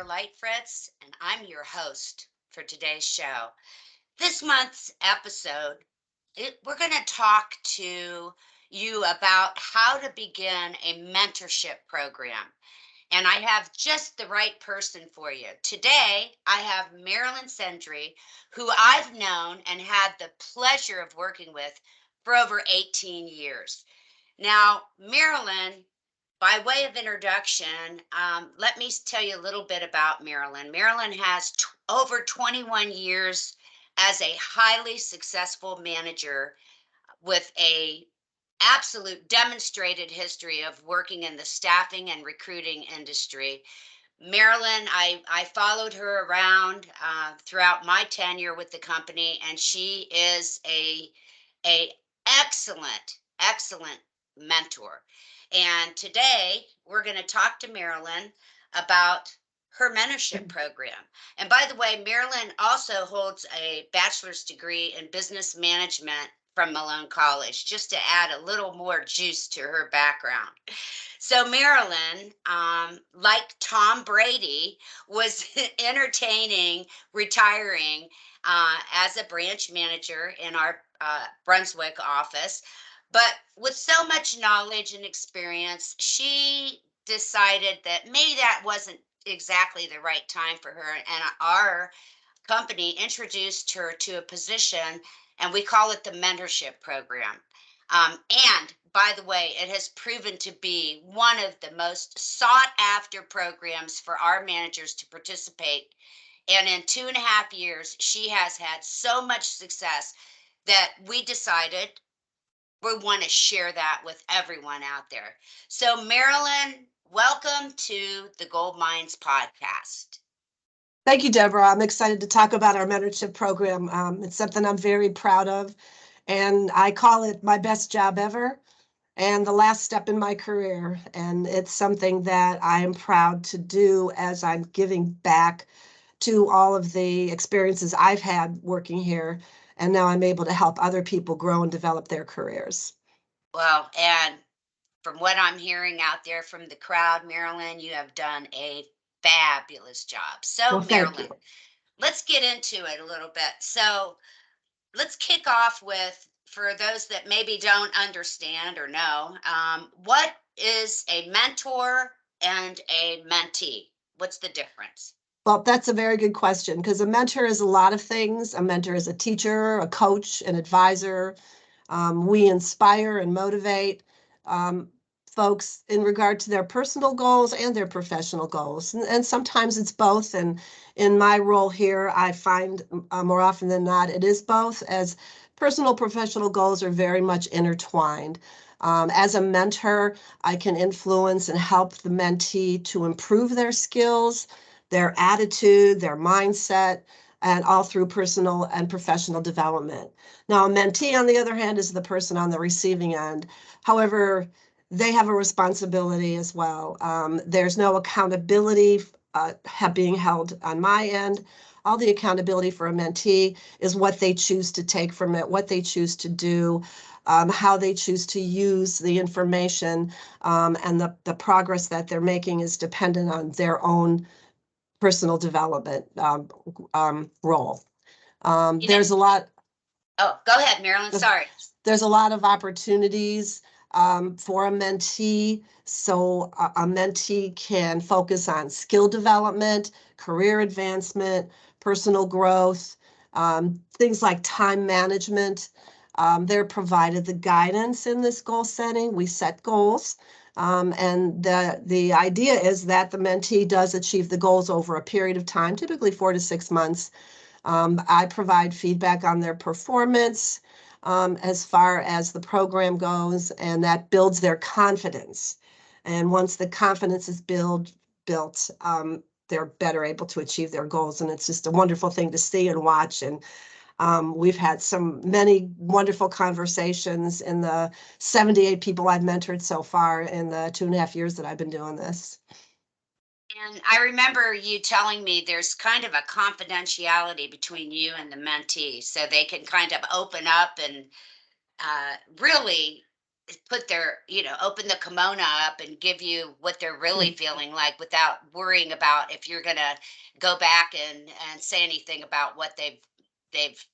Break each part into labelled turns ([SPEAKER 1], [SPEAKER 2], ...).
[SPEAKER 1] Lightfritz, and I'm your host for today's show. This month's episode, we're going to talk to you about how to begin a mentorship program. And I have just the right person for you. Today, I have Marilyn Szendrey, who I've known and had the pleasure of working with for over 18 years. Now, Marilyn, by way of introduction, let me tell you a little bit about Marilyn. Marilyn has over 21 years as a highly successful manager with a absolute demonstrated history of working in the staffing and recruiting industry. Marilyn, I followed her around throughout my tenure with the company, and she is a excellent mentor. And today we're going to talk to Marilyn about her mentorship program. And by the way, Marilyn also holds a bachelor's degree in business management from Malone College, just to add a little more juice to her background. So Marilyn, like Tom Brady, was entertaining retiring as a branch manager in our Brunswick office. But with so much knowledge and experience, she decided that maybe that wasn't exactly the right time for her. And our company introduced her to a position, and we call it the mentorship program. And by the way, it has proven to be one of the most sought after programs for our managers to participate. And in 2.5 years, she has had so much success that we decided we want to share that with everyone out there. So, Marilyn, welcome to the Gold Mines podcast.
[SPEAKER 2] Thank you, Debra. I'm excited to talk about our mentorship program. It's something I'm very proud of, and I call it my best job ever and the last step in my career. And it's something that I am proud to do as I'm giving back to all of the experiences I've had working here. And now I'm able to help other people grow and develop their careers.
[SPEAKER 1] Well, and from what I'm hearing out there from the crowd, Marilyn, you have done a fabulous job. So,
[SPEAKER 2] Well, thank
[SPEAKER 1] Marilyn,
[SPEAKER 2] you.
[SPEAKER 1] let's get into it a little bit. So, let's kick off with, for those that maybe don't understand or know, what is a mentor and a mentee? What's the difference?
[SPEAKER 2] Well, that's a very good question, because a mentor is a lot of things. A mentor is a teacher, a coach, an advisor. We inspire and motivate folks in regard to their personal goals and their professional goals. And sometimes it's both. And in my role here, I find more often than not, it is both, as personal professional goals are very much intertwined. As a mentor, I can influence and help the mentee to improve their skills, their attitude, their mindset, and all through personal and professional development. Now, a mentee, on the other hand, is the person on the receiving end. However, they have a responsibility as well. There's no accountability being held on my end. All the accountability for a mentee is what they choose to take from it, what they choose to do, how they choose to use the information, and the progress that they're making is dependent on their own personal development role. There's a lot.
[SPEAKER 1] Oh, go ahead, Marilyn. Sorry.
[SPEAKER 2] There's a lot of opportunities for a mentee. So a mentee can focus on skill development, career advancement, personal growth, things like time management. They're provided the guidance in this goal setting. We set goals. And the idea is that the mentee does achieve the goals over a period of time, typically 4 to 6 months. I provide feedback on their performance as far as the program goes, and that builds their confidence. And once the confidence is built, they're better able to achieve their goals. And it's just a wonderful thing to see and watch. And we've had many wonderful conversations in the 78 people I've mentored so far in the 2.5 years that I've been doing this.
[SPEAKER 1] And I remember you telling me there's kind of a confidentiality between you and the mentee, so they can kind of open up and really put their, open the kimono up and give you what they're really
[SPEAKER 2] Mm.
[SPEAKER 1] feeling like without worrying about if you're going to go back and say anything about what they've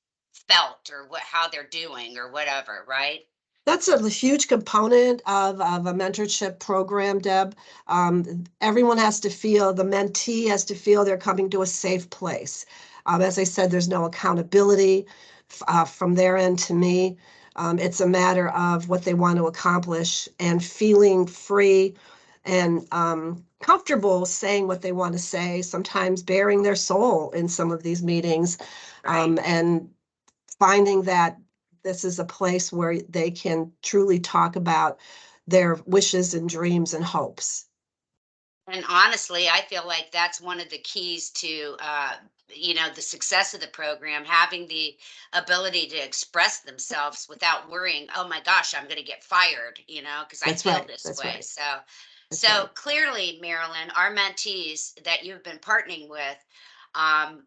[SPEAKER 1] felt or how they're doing or whatever, right?
[SPEAKER 2] That's a huge component of a mentorship program, Deb. Everyone has to feel, the mentee has to feel they're coming to a safe place. As I said, there's no accountability from their end to me. It's a matter of what they want to accomplish and feeling free and comfortable saying what they want to say, sometimes bearing their soul in some of these meetings,
[SPEAKER 1] Right.
[SPEAKER 2] and finding that this is a place where they can truly talk about their wishes and dreams and hopes.
[SPEAKER 1] And honestly, I feel like that's one of the keys to, the success of the program, having the ability to express themselves without worrying, oh my gosh, I'm going to get fired, because I
[SPEAKER 2] That's
[SPEAKER 1] feel
[SPEAKER 2] right.
[SPEAKER 1] this
[SPEAKER 2] That's
[SPEAKER 1] way.
[SPEAKER 2] right.
[SPEAKER 1] So,
[SPEAKER 2] That's
[SPEAKER 1] so
[SPEAKER 2] right.
[SPEAKER 1] clearly, Marilyn, our mentees that you've been partnering with, um,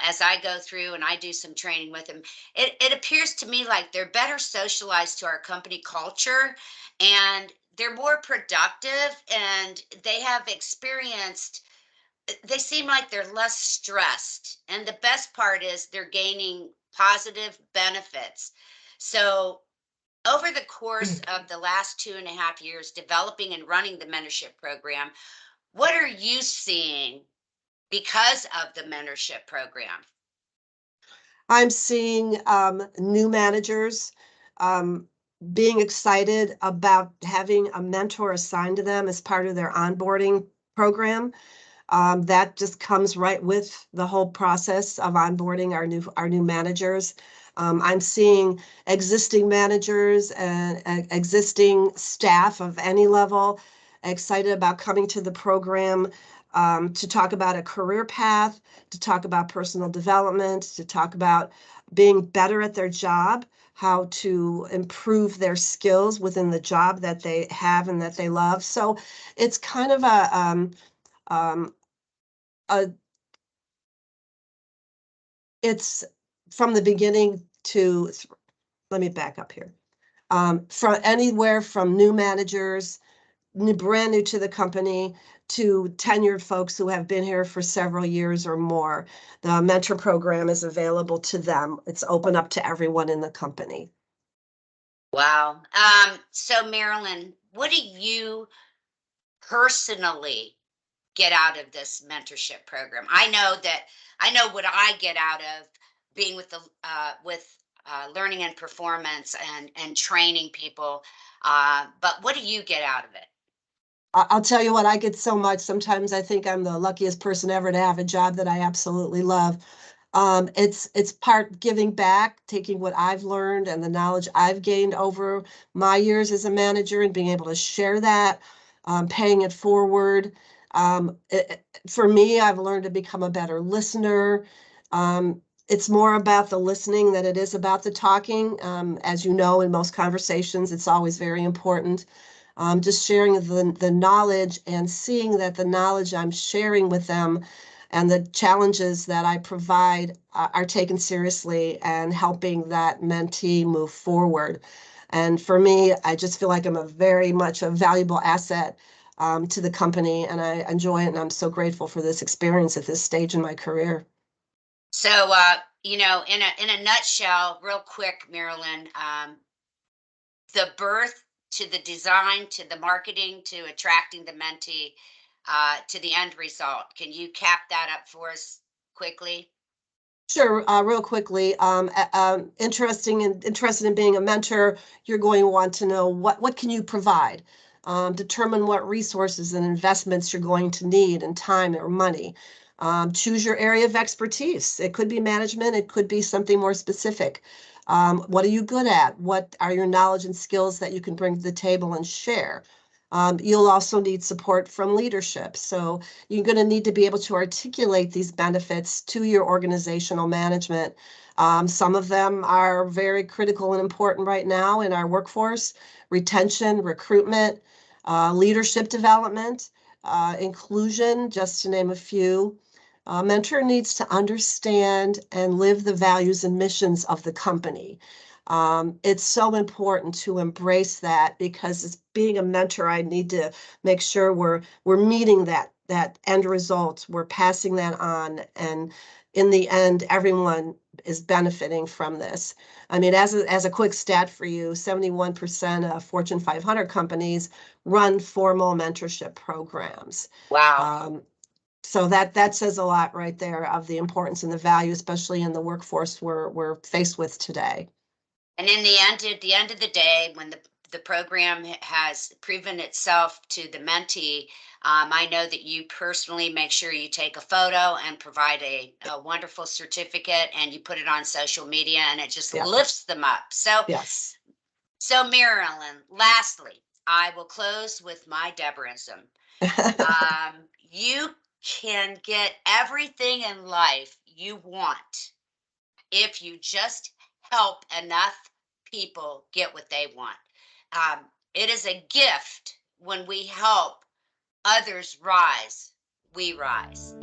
[SPEAKER 1] as I go through and I do some training with them, it appears to me like they're better socialized to our company culture, and they're more productive, and they have experienced, they seem like they're less stressed, and the best part is they're gaining positive benefits. So over the course of the last 2.5 years developing and running the mentorship program, what are you seeing because of the mentorship program?
[SPEAKER 2] I'm seeing new managers um, being excited about having a mentor assigned to them as part of their onboarding program. That just comes right with the whole process of onboarding our new managers. I'm seeing existing managers and existing staff of any level excited about coming to the program to talk about a career path, to talk about personal development, to talk about being better at their job, how to improve their skills within the job that they have and that they love. So it's kind of um, a it's from the beginning to, let me back up here. From anywhere from new managers, brand new to the company, to tenured folks who have been here for several years or more. The mentor program is available to them. It's open up to everyone in the company.
[SPEAKER 1] Wow. So Marilyn, what do you personally get out of this mentorship program? I know what I get out of being with the learning and performance and training people. But what do you get out of it?
[SPEAKER 2] I'll tell you what, I get so much. Sometimes I think I'm the luckiest person ever to have a job that I absolutely love. It's part giving back, taking what I've learned and the knowledge I've gained over my years as a manager and being able to share that, paying it forward. For me, I've learned to become a better listener. It's more about the listening than it is about the talking. As you know, in most conversations, it's always very important. Just sharing the knowledge and seeing that the knowledge I'm sharing with them and the challenges that I provide are taken seriously and helping that mentee move forward. And for me, I just feel like I'm a very much a valuable asset to the company, and I enjoy it. And I'm so grateful for this experience at this stage in my career.
[SPEAKER 1] So, in a nutshell, real quick, Marilyn, the birth to the design to the marketing to attracting the mentee to the end result. Can you cap that up for us quickly?
[SPEAKER 2] Sure, real quickly, interested in being a mentor, you're going to want to know what can you provide. Determine what resources and investments you're going to need in time or money. Choose your area of expertise. It could be management, it could be something more specific. What are you good at? What are your knowledge and skills that you can bring to the table and share? You'll also need support from leadership. So you're going to need to be able to articulate these benefits to your organizational management. Some of them are very critical and important right now in our workforce: retention, recruitment, leadership development, inclusion, just to name a few. A mentor needs to understand and live the values and missions of the company. It's so important to embrace that, because as being a mentor, I need to make sure we're meeting that end result. We're passing that on, and in the end, everyone is benefiting from this. I mean, as a quick stat for you, 71% of Fortune 500 companies run formal mentorship programs.
[SPEAKER 1] Wow.
[SPEAKER 2] So that says a lot right there of the importance and the value, especially in the workforce we're faced with today.
[SPEAKER 1] And in the end, at the end of the day, when the program has proven itself to the mentee, I know that you personally make sure you take a photo and provide a wonderful certificate, and you put it on social media, and it just
[SPEAKER 2] Yeah.
[SPEAKER 1] lifts them up. So,
[SPEAKER 2] Yes.
[SPEAKER 1] so Marilyn, lastly, I will close with my Debraism. You can get everything in life you want if you just help enough people get what they want. It is a gift when we help others rise, we rise.